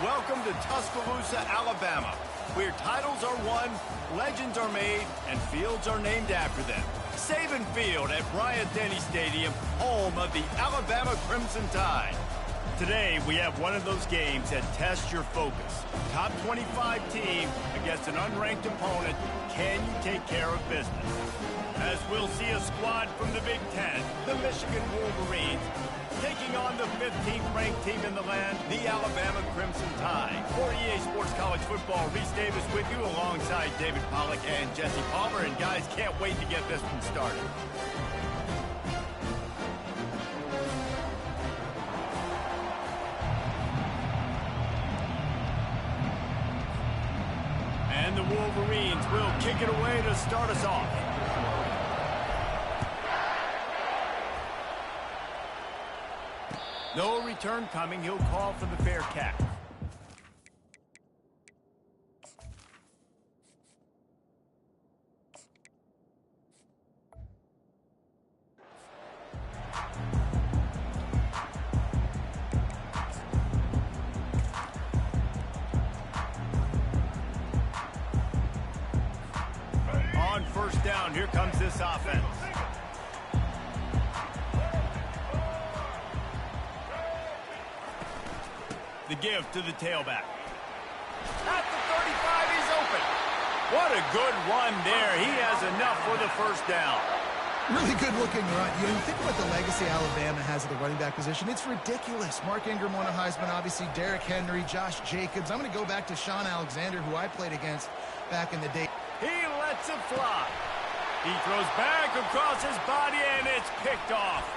Welcome to Tuscaloosa, Alabama, where titles are won, legends are made, and fields are named after them. Saban Field at Bryant-Denny Stadium, home of the Alabama Crimson Tide. Today, we have one of those games that tests your focus. Top 25 team against an unranked opponent. Can you take care of business? As we'll see a squad from the Big Ten, the Michigan Wolverines, taking on the 15th ranked team in the land, the Alabama Crimson Tide. For EA Sports College Football, Reese Davis with you alongside David Pollack and Jesse Palmer. And guys, can't wait to get this one started. And the Wolverines will kick it away to start us off. No return coming. He'll call for the fair catch. On first down, here comes this offense. The give to the tailback. At the 35, he's open. What a good run there. He has enough for the first down. Really good-looking run. You think about the legacy Alabama has at the running back position. It's ridiculous. Mark Ingram won a Heisman, obviously. Derrick Henry, Josh Jacobs. I'm going to go back to Sean Alexander, who I played against back in the day. He lets it fly. He throws back across his body, and it's picked off.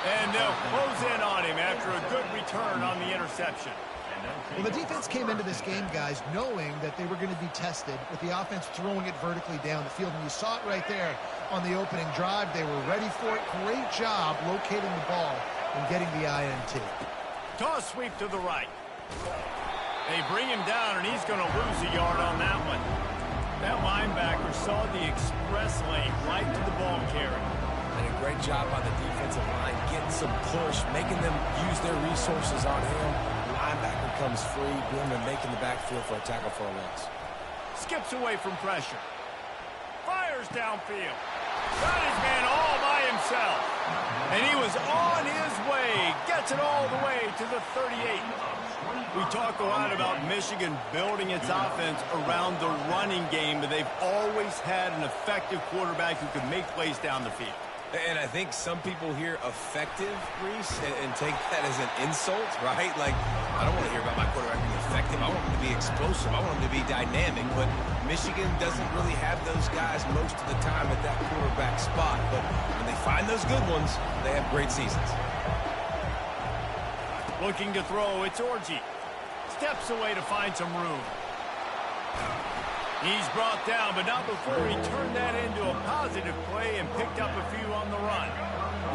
And they'll close in on him after a good return on the interception. Well, the defense came into this game, guys, knowing that they were going to be tested with the offense throwing it vertically down the field. And you saw it right there on the opening drive. They were ready for it. Great job locating the ball and getting the INT. Toss sweep to the right. They bring him down, and he's going to lose a yard on that one. That linebacker saw the express lane right to the ball carrier. And a great job by the defensive line, getting some push, making them use their resources on him. Linebacker comes free, boom, and making the backfield for a tackle for a loss. Skips away from pressure. Fires downfield. Got his man all by himself. And he was on his way. Gets it all the way to the 38. We talk a lot about Michigan building its offense around the running game, but they've always had an effective quarterback who can make plays down the field. And I think some people hear effective, Reese, and take that as an insult, right? Like, I don't want to hear about my quarterback being effective. I want him to be explosive. I want him to be dynamic. But Michigan doesn't really have those guys most of the time at that quarterback spot. But when they find those good ones, they have great seasons. Looking to throw, it's Orji. Steps away to find some room. He's brought down, but not before he turned that into a positive play and picked up a few on the run.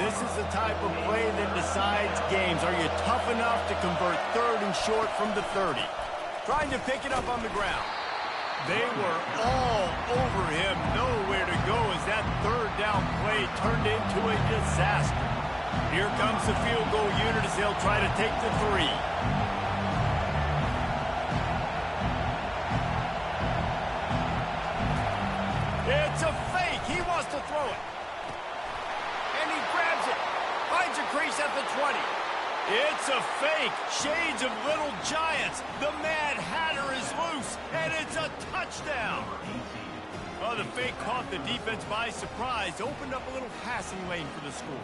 This is the type of play that decides games. Are you tough enough to convert third and short from the 30? Trying to pick it up on the ground. They were all over him. Nowhere to go as that third down play turned into a disaster. Here comes the field goal unit as they'll try to take the 3. It's a fake. He wants to throw it. And he grabs it. Finds a crease at the 20. It's a fake. Shades of Little Giants. The Mad Hatter is loose. And it's a touchdown. Oh, the fake caught the defense by surprise. Opened up a little passing lane for the school.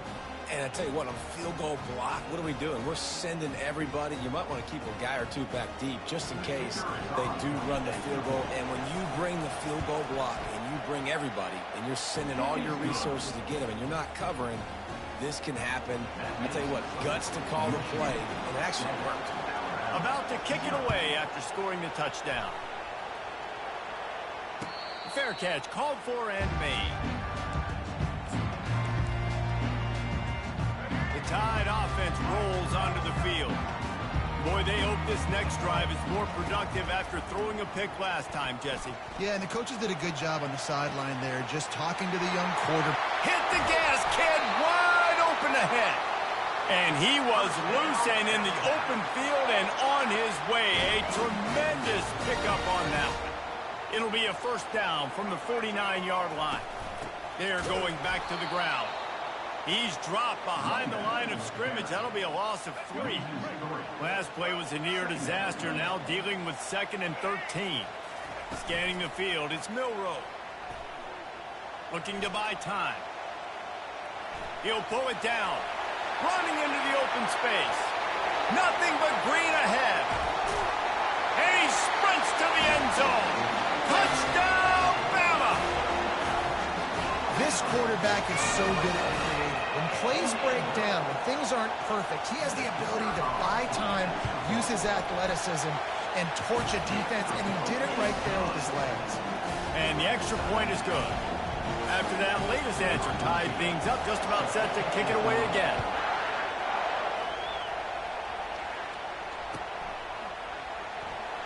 And I tell you what, on field goal block, what are we doing? We're sending everybody. You might want to keep a guy or two back deep just in case they do run the field goal. And when you bring the field goal block and you bring everybody and you're sending all your resources to get them and you're not covering, this can happen. I tell you what, guts to call the play, and it actually worked. About to kick it away after scoring the touchdown. Fair catch called for and made. Tide offense rolls onto the field. Boy, they hope this next drive is more productive after throwing a pick last time, Jesse. Yeah, and the coaches did a good job on the sideline there, just talking to the young quarterback. Hit the gas, kid. Wide open ahead. And he was loose and in the open field and on his way. A tremendous pickup on that one. It'll be a first down from the 49-yard line. They're going back to the ground. He's dropped behind the line of scrimmage. That'll be a loss of 3. Last play was a near disaster. Now dealing with 2nd and 13. Scanning the field, it's Milroe. Looking to buy time. He'll pull it down. Running into the open space. Nothing but green ahead. And he sprints to the end zone. Touchdown, Bama! This quarterback is so good at creating. When plays break down, when things aren't perfect, he has the ability to buy time, use his athleticism, and torch a defense, and he did it right there with his legs. And the extra point is good. After that latest answer tied things up, just about set to kick it away again.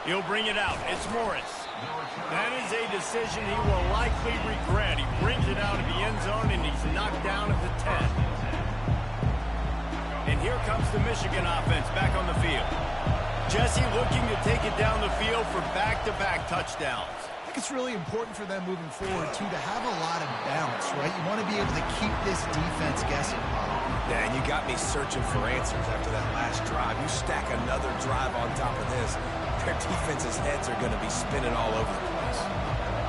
He'll bring it out. It's Morris. That is a decision he will likely regret. He brings it out of the end zone, and he's knocked down at the 10. And here comes the Michigan offense back on the field. Jesse looking to take it down the field for back-to-back touchdowns. I think it's really important for them moving forward, too, to have a lot of balance, right? You want to be able to keep this defense guessing. Yeah, and you got me searching for answers after that last drive. You stack another drive on top of this, their defense's heads are going to be spinning all over the place.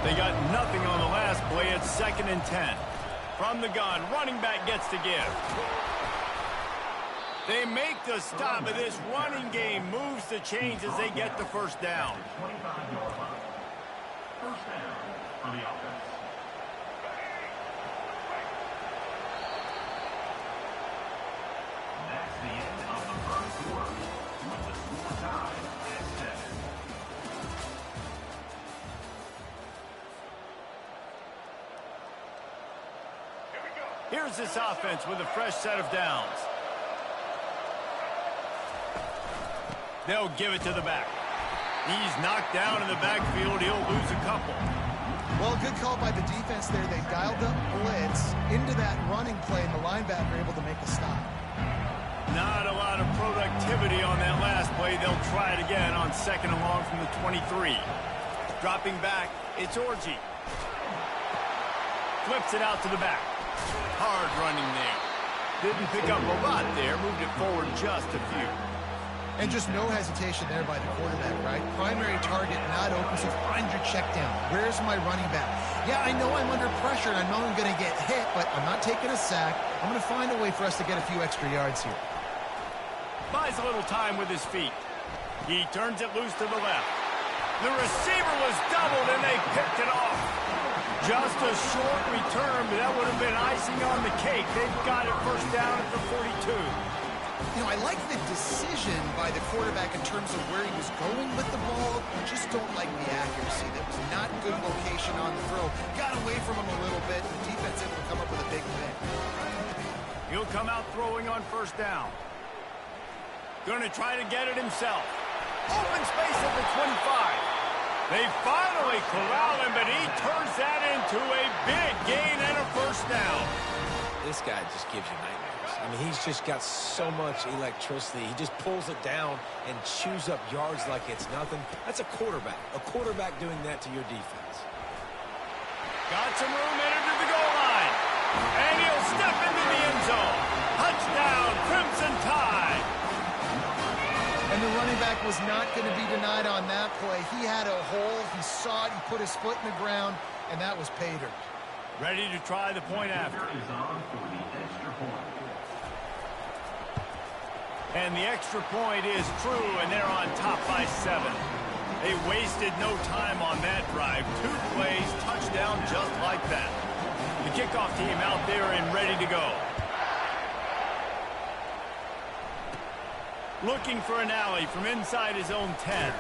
They got nothing on the last play. It's 2nd and 10. From the gun, running back gets to give. They make the stop, but this running game moves the chains as they get the first down. First down for the offense. That's the end of the first quarter with the score tied at 7. Here we go. Here's this offense with a fresh set of downs. They'll give it to the back. He's knocked down in the backfield. He'll lose a couple. Well, good call by the defense there. They dialed up blitz into that running play, and the linebacker able to make the stop. Not a lot of productivity on that last play. They'll try it again on 2nd and long from the 23. Dropping back, it's Orji. Flips it out to the back. Hard running there. Didn't pick up a lot there. Moved it forward just a few. And just no hesitation there by the quarterback, right? Primary target not open, so find your check down. Where's my running back? Yeah, I know I'm under pressure, and I know I'm going to get hit, but I'm not taking a sack. I'm going to find a way for us to get a few extra yards here. Buys a little time with his feet. He turns it loose to the left. The receiver was doubled, and they picked it off. Just a short return, but that would have been icing on the cake. They've got it first down at the 42. You know, I like the decision by the quarterback in terms of where he was going with the ball. I just don't like the accuracy. That was not good location on the throw. Got away from him a little bit, and the defense able to come up with a big pick. He'll come out throwing on first down. Going to try to get it himself. Open space at the 25. They finally corral him, but he turns that into a big gain and a first down. This guy just gives you nightmares. I mean, he's just got so much electricity. He just pulls it down and chews up yards like it's nothing. That's a quarterback. A quarterback doing that to your defense. Got some room into the goal line. And he'll step into the end zone. Touchdown, Crimson Tide. And the running back was not going to be denied on that play. He had a hole. He saw it. He put his foot in the ground, and that was pay dirt. Ready to try the point after. Is on for the extra point. And the extra point is true, and they're on top by 7. They wasted no time on that drive. 2 plays, touchdown just like that. The kickoff team out there and ready to go. Looking for an alley from inside his own 10.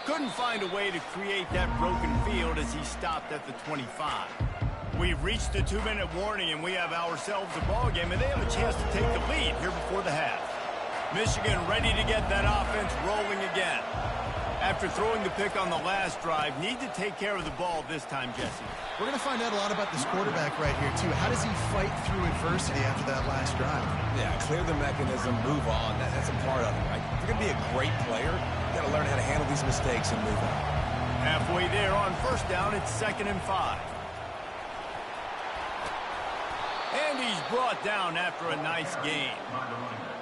Couldn't find a way to create that broken field as he stopped at the 25. We've reached the 2-minute warning, and we have ourselves a ball game, and they have a chance to take the lead here before the half. Michigan ready to get that offense rolling again. After throwing the pick on the last drive, need to take care of the ball this time, Jesse. We're going to find out a lot about this quarterback right here, too. How does he fight through adversity after that last drive? Yeah, clear the mechanism, move on. That's a part of it, right? If you're going to be a great player, you got to learn how to handle these mistakes and move on. Halfway there on first down, it's 2nd and 5. And he's brought down after a nice gain.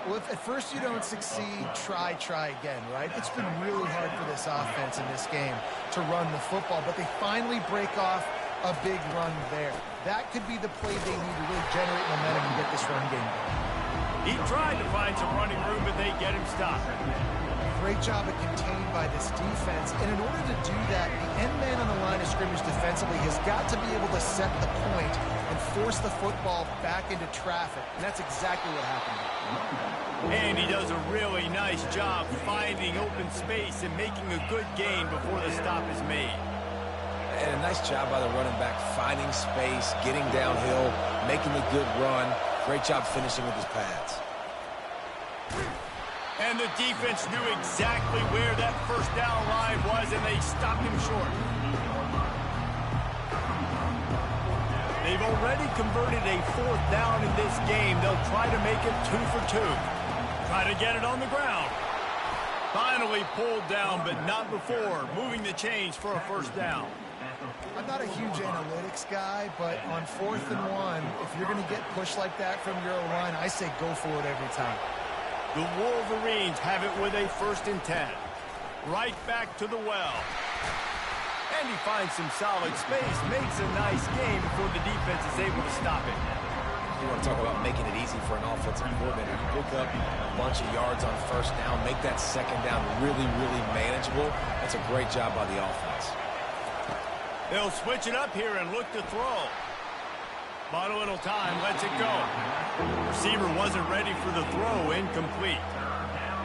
Well, if at first you don't succeed, try again, right? It's been really hard for this offense in this game to run the football, but they finally break off a big run there. That could be the play they need to really generate momentum and get this run game going. He tried to find some running room, but they get him stopped. Great job of contained by this defense, and in order to do that, the end man on the line of scrimmage defensively has got to be able to set the point and force the football back into traffic, and that's exactly what happened. And he does a really nice job finding open space and making a good gain before the stop is made. And a nice job by the running back, finding space, getting downhill, making a good run. Great job finishing with his pads. And the defense knew exactly where that first down line was, and they stopped him short. They've already converted a 4th down in this game. They'll try to make it 2 for 2. Try to get it on the ground. Finally pulled down, but not before. Moving the chains for a first down. I'm not a huge analytics guy, but on 4th and 1, if you're going to get pushed like that from your line, I say go for it every time. The Wolverines have it with a 1st and 10. Right back to the well. And he finds some solid space, makes a nice game before the defense is able to stop it. You want to talk about making it easy for an offensive coordinator. You pick up a bunch of yards on first down, make that second down really, really manageable. That's a great job by the offense. They'll switch it up here and look to throw. But a little time, lets it go. Receiver wasn't ready for the throw, incomplete.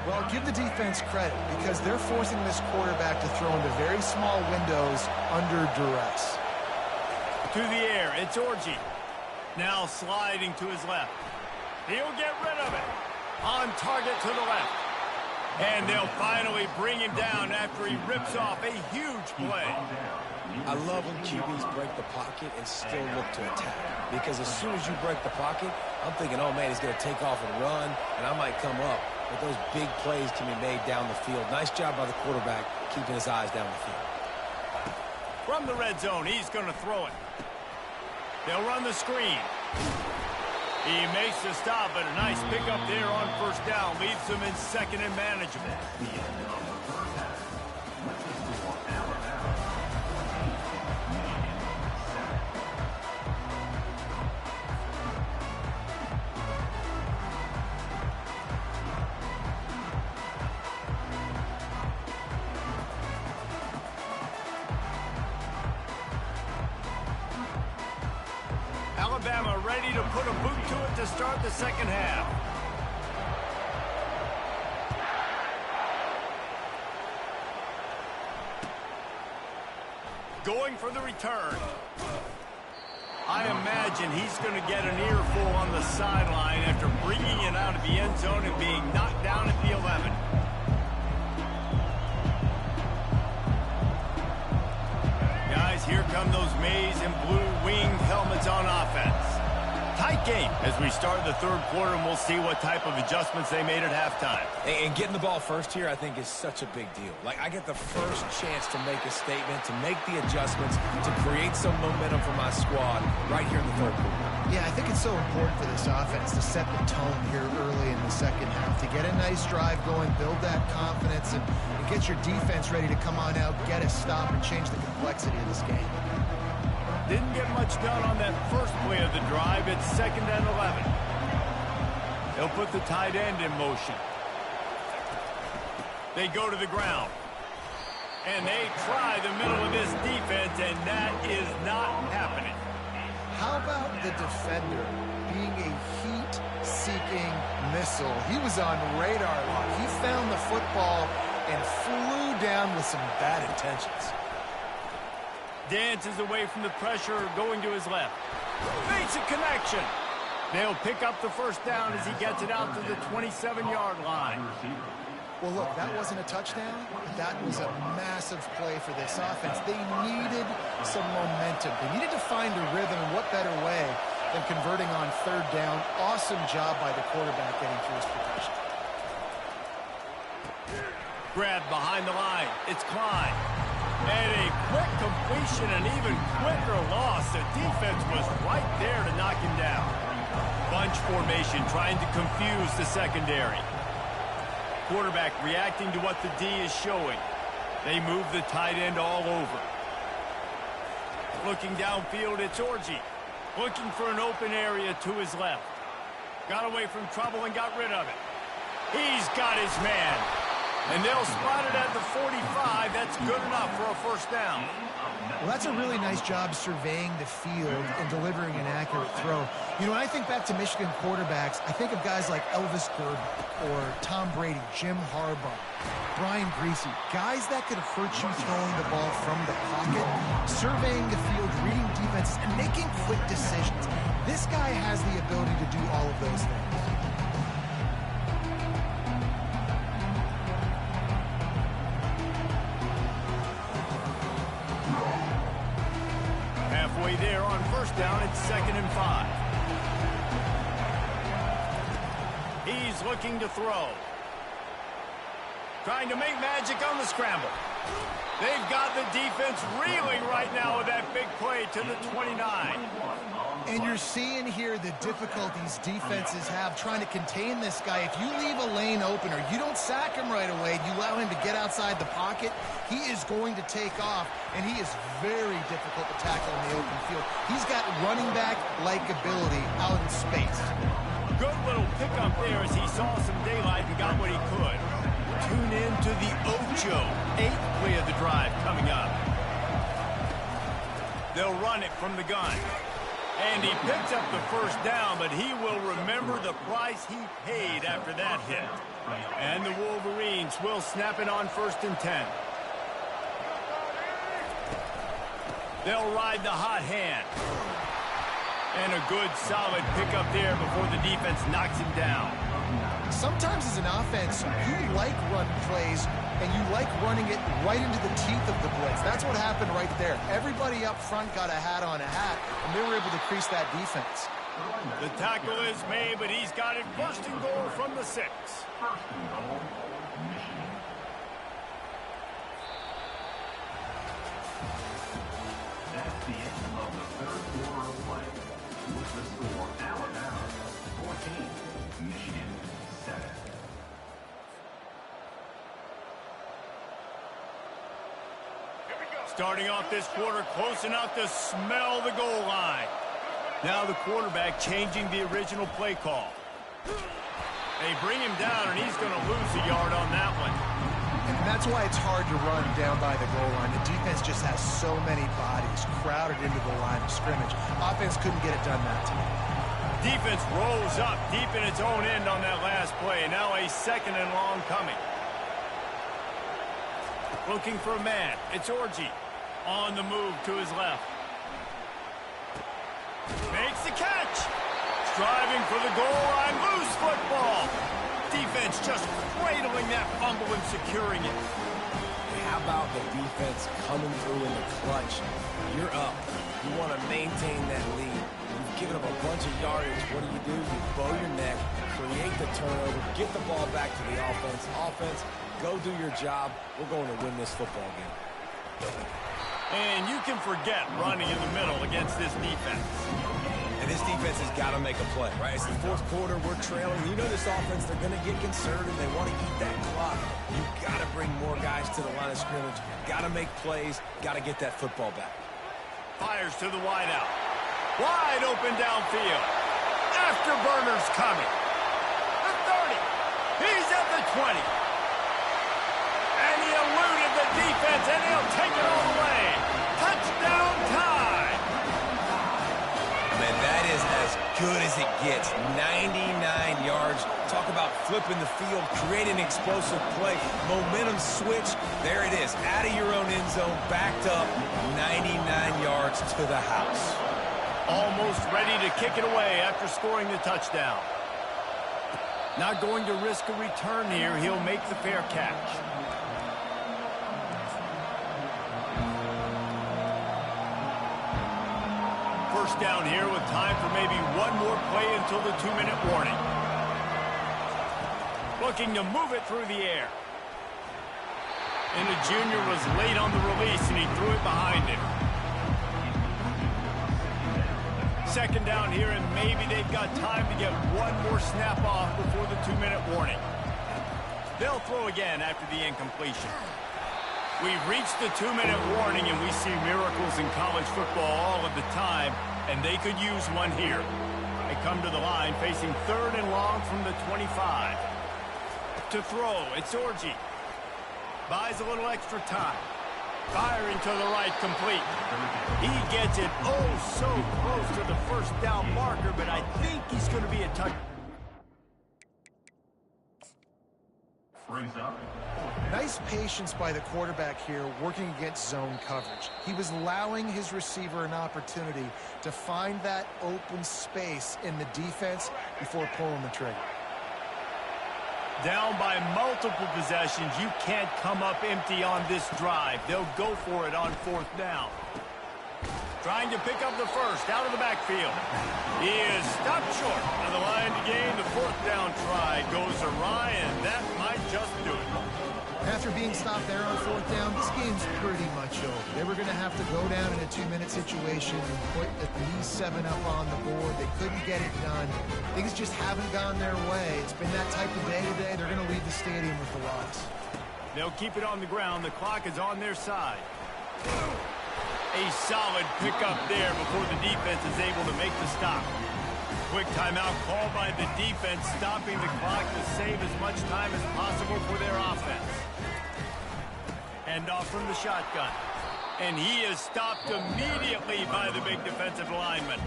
Well, give the defense credit because they're forcing this quarterback to throw into very small windows under duress. To the air, it's Orji. Now sliding to his left. He'll get rid of it. On target to the left. And they'll finally bring him down after he rips off a huge play. I love when QBs break the pocket and still look to attack. Because as soon as you break the pocket, I'm thinking, oh, man, he's going to take off and run, and I might come up. But those big plays can be made down the field. Nice job by the quarterback keeping his eyes down the field. From the red zone, he's going to throw it. They'll run the screen. He makes the stop, but a nice pickup there on first down. Leaves him in 2nd and manageable. Alabama ready to put a boot to it to start the second half. Going for the return. I imagine he's going to get an earful on the sideline after bringing it out of the end zone and being knocked down at the 11. Guys, here come those maize and blue winged helmets on offense. Tight game as we start the 3rd quarter, and we'll see what type of adjustments they made at halftime. And getting the ball first here, I think, is such a big deal. Like, I get the first chance to make a statement, to make the adjustments, to create some momentum for my squad right here in the 3rd quarter. Yeah, I think it's so important for this offense to set the tone here early in the second half, to get a nice drive going, build that confidence, and get your defense ready to come on out, get a stop, and change the complexity of this game. Didn't get much done on that first play of the drive. It's 2nd and 11. They'll put the tight end in motion. They go to the ground. And they try the middle of this defense, and that is not happening. How about the defender being a heat-seeking missile? He was on radar lock. He found the football and flew down with some bad intentions. Dances away from the pressure, going to his left. Makes a connection. They'll pick up the first down as he gets it out to the 27-yard line. Well, look, that wasn't a touchdown. That was a massive play for this offense. They needed some momentum. They needed to find a rhythm, and what better way than converting on third down. Awesome job by the quarterback getting through his protection. Grabbed behind the line. It's Klein. And a quick completion, an even quicker loss. The defense was right there to knock him down. Bunch formation trying to confuse the secondary. Quarterback reacting to what the D is showing. They move the tight end all over. Looking downfield, it's Orji. Looking for an open area to his left. Got away from trouble and got rid of it. He's got his man. And they'll spot it at the 45. That's good enough for a first down. Well, that's a really nice job surveying the field and delivering an accurate throw. You know, when I think back to Michigan quarterbacks, I think of guys like Elvis Gerber or Tom Brady, Jim Harbaugh, Brian Griese, guys that could hurt you throwing the ball from the pocket, surveying the field, reading defenses, and making quick decisions. This guy has the ability to do all of those things. Halfway there on first down, it's 2nd and 5. He's looking to throw. Trying to make magic on the scramble. They've got the defense reeling right now with that big play to the 29. And you're seeing here the difficulties defenses have trying to contain this guy. If you leave a lane open or you don't sack him right away, you allow him to get outside the pocket, he is going to take off, and he is very difficult to tackle in the open field. He's got running back-like ability out in space. Good little pickup there as he saw some daylight and got what he could. Tune in to the Ocho, 8th play of the drive coming up. They'll run it from the gun. And he picks up the first down, but he will remember the price he paid after that hit. And the Wolverines will snap it on 1st and 10. They'll ride the hot hand. And a good, solid pickup there before the defense knocks him down. Sometimes as an offense, you like run plays, and you like running it right into the teeth of the blitz. That's what happened right there. Everybody up front got a hat on a hat, and they were able to crease that defense. The tackle is made, but he's got it 1st and goal from the 6. That's the end of the third quarter of play. With the score, Alabama 14, Michigan 7. Starting off this quarter close enough to smell the goal line. Now the quarterback changing the original play call. They bring him down, and he's going to lose a yard on that one. And that's why it's hard to run down by the goal line. The defense just has so many bodies crowded into the line of scrimmage. Offense couldn't get it done that time. Defense rolls up deep in its own end on that last play. Now a 2nd and long coming. Looking for a man. It's Orji. On the move to his left. Makes the catch. Striving for the goal line. Loose football. Defense just cradling that fumble and securing it. How about the defense coming through in the clutch? You're up. You want to maintain that lead. You've given up a bunch of yardage. What do? You bow your neck, create the turnover, get the ball back to the offense. Offense, go do your job. We're going to win this football game. And you can forget running in the middle against this defense. And this defense has got to make a play, right? It's the 4th quarter. We're trailing. You know this offense, they're going to get conservative. They want to eat that clock. You got to bring more guys to the line of scrimmage. Got to make plays. Got to get that football back. Fires to the wideout. Wide open downfield. Afterburner's coming. The 30. He's at the 20. And he eluded the defense, and he'll take it all the way. Touchdown time. Man, that is as good as it gets. 99 yards. Talk about flipping the field, creating an explosive play. Momentum switch. There it is. Out of your own end zone, backed up. 99 yards to the house. Almost ready to kick it away after scoring the touchdown. Not going to risk a return here. He'll make the fair catch. First down here with time for maybe one more play until the 2-minute warning. Looking to move it through the air. And the junior was late on the release, and he threw it behind him. Second down here, and maybe they've got time to get one more snap off before the 2-minute warning. They'll throw again after the incompletion. We've reached the 2-minute warning, and we see miracles in college football all of the time, and they could use one here. They come to the line facing 3rd and long from the 25. To throw, it's Orji. Buys a little extra time. Firing to the right, complete. He gets it oh so close to the first down marker, but I think he's going to be a touch. Brings up. Nice patience by the quarterback here working against zone coverage. He was allowing his receiver an opportunity to find that open space in the defense before pulling the trigger. Down by multiple possessions, you can't come up empty on this drive. They'll go for it on 4th down. Trying to pick up the first out of the backfield. He is stopped short on the line to gain. The 4th down try goes awry, and that might just do it. After being stopped there on 4th down, this game's pretty much over. They were going to have to go down in a 2-minute situation and put at least 7 up on the board. They couldn't get it done. Things just haven't gone their way. It's been that type of day today. They're going to leave the stadium with the loss. They'll keep it on the ground. The clock is on their side. A solid pickup there before the defense is able to make the stop. Quick timeout called by the defense, stopping the clock to save as much time as possible for their offense. Hand off from the shotgun. And he is stopped immediately by the big defensive lineman.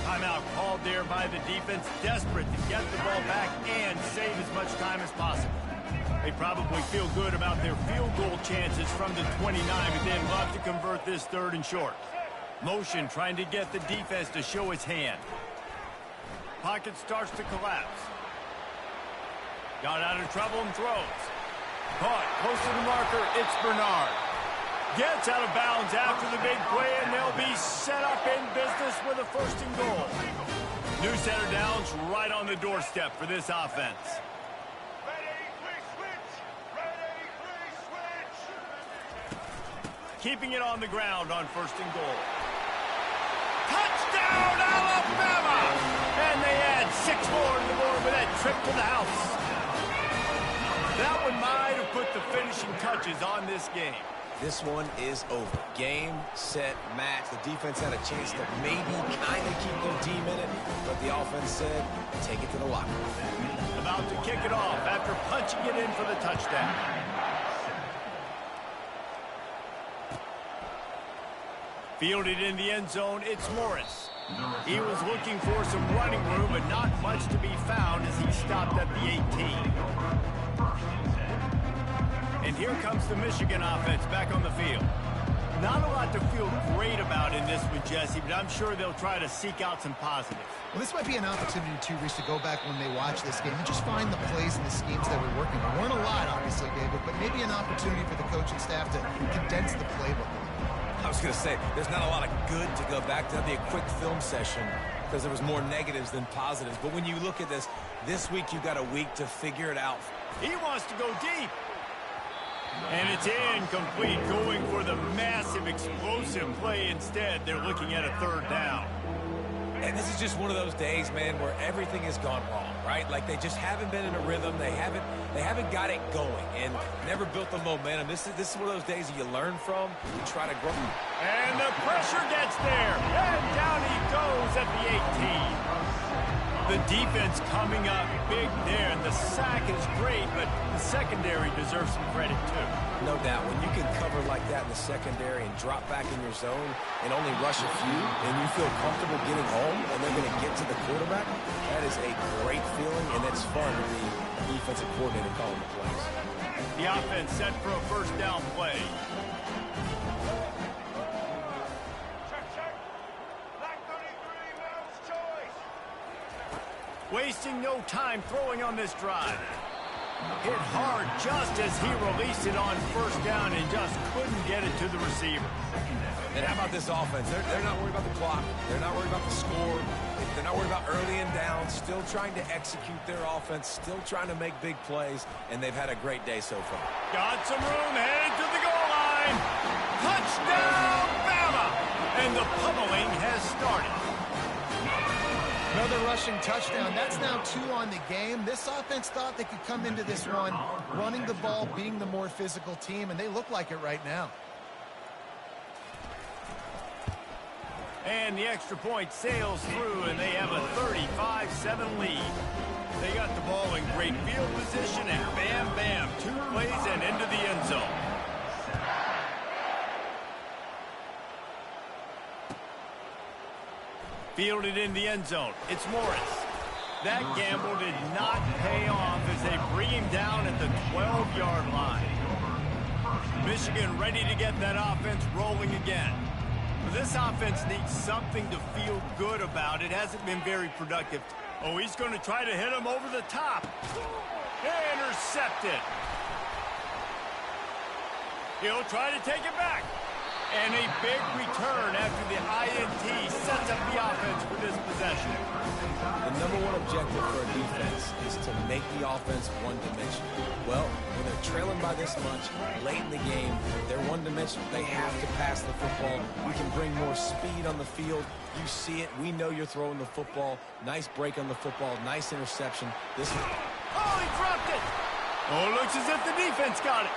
Timeout called there by the defense, desperate to get the ball back and save as much time as possible. They probably feel good about their field goal chances from the 29, but they'd love to convert this 3rd and short. Motion trying to get the defense to show its hand. Pocket starts to collapse. Got out of trouble and throws. Caught close to the marker, it's Bernard. Gets out of bounds after the big play, and they'll be set up in business with a 1st and goal. New center downs right on the doorstep for this offense. Keeping it on the ground on 1st and goal. Touchdown, Alabama! And they add 6 more to the board with that trip to the house. That one might have put the finishing touches on this game. This one is over. Game, set, match. The defense had a chance to maybe kind of keep their team in it, but the offense said, take it to the locker room. About to kick it off after punching it in for the touchdown. Fielded in the end zone, it's Morris. He was looking for some running room, but not much to be found as he stopped at the 18. And here comes the Michigan offense back on the field. Not a lot to feel great about in this one, Jesse, but I'm sure they'll try to seek out some positives. Well, this might be an opportunity, too, Reese, to go back when they watch this game and just find the plays and the schemes that were working. There weren't a lot, obviously, David, but maybe an opportunity for the coaching staff to condense the playbook. I was going to say, there's not a lot of good to go back to. That'd be a quick film session because there was more negatives than positives. But when you look at this week you've got a week to figure it out. He wants to go deep. And it's incomplete, going for the massive explosive play instead. They're looking at a 3rd down. And this is just one of those days, man, where everything has gone wrong, right? Like they just haven't been in a rhythm. They haven't got it going and never built the momentum. This is one of those days that you learn from, you try to grow. And the pressure gets there. And down he goes at the 18. The defense coming up big there, and the sack is great, but the secondary deserves some credit, too. No doubt. When you can cover like that in the secondary and drop back in your zone and only rush a few, and you feel comfortable getting home and they're going to get to the quarterback, that is a great feeling, and it's fun to be defensive coordinator calling the plays. The offense set for a 1st down play. wasting no time throwing on this drive. Hit hard just as he released it on first down and just couldn't get it to the receiver. And how about this offense? They're not worried about the clock. They're not worried about the score. They're not worried about early and down. Still trying to execute their offense. Still trying to make big plays. And they've had a great day so far. Got some room, headed to the goal line. Touchdown, Bama! And the pummeling has started. Another rushing touchdown. That's now 2 on the game. This offense thought they could come into this one running the ball, being the more physical team, and they look like it right now. And the extra point sails through, and they have a 35-7 lead. They got the ball in great field position, and bam, bam, 2 plays and into the end zone. Fielded in the end zone. It's Morris. That gamble did not pay off as they bring him down at the 12-yard line. Michigan ready to get that offense rolling again. This offense needs something to feel good about. It hasn't been very productive. Oh, he's going to try to hit him over the top. Intercepted. He'll try to take it back. And a big return after the INT sets up the offense for this possession. The number one objective for a defense is to make the offense one-dimensional. Well, when they're trailing by this much, late in the game, they're one-dimensional. They have to pass the football. You can bring more speed on the field. You see it. We know you're throwing the football. Nice break on the football. Nice interception. Oh, he dropped it. Oh, looks as if the defense got it.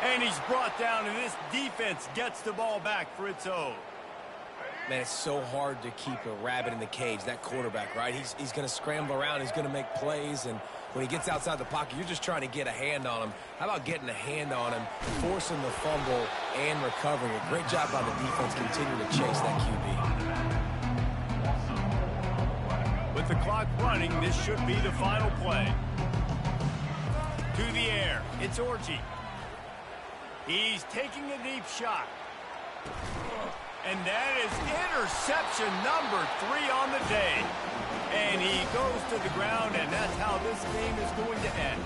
And he's brought down, and this defense gets the ball back for its own. Man, it's so hard to keep a rabbit in the cage, that quarterback, right? He's going to scramble around. He's going to make plays, and when he gets outside the pocket, you're just trying to get a hand on him. How about getting a hand on him, forcing the fumble, and recovering it? Great job by the defense continuing to chase that QB. With the clock running, this should be the final play. To the air, it's Orji. He's taking a deep shot. And that is interception number 3 on the day. And he goes to the ground, and that's how this game is going to end.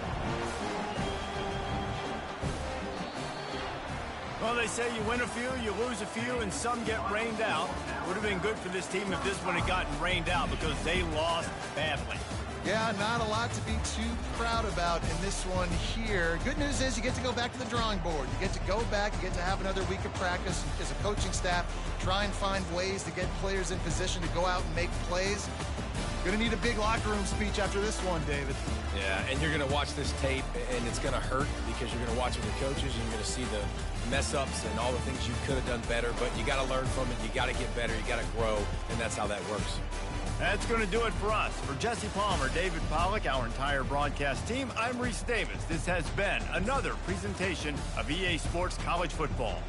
Well, they say you win a few, you lose a few, and some get rained out. Would have been good for this team if this one had gotten rained out because they lost badly. Yeah, not a lot to be too proud about in this one here. Good news is you get to go back to the drawing board. You get to go back, you get to have another week of practice as a coaching staff, try and find ways to get players in position to go out and make plays. Going to need a big locker room speech after this one, David. Yeah, and you're going to watch this tape, and it's going to hurt because you're going to watch it with coaches, and you're going to see the mess-ups and all the things you could have done better, but you got to learn from it. You got to get better. You got to grow, and that's how that works. That's going to do it for us. For Jesse Palmer, David Pollack, our entire broadcast team, I'm Reese Davis. This has been another presentation of EA Sports College Football.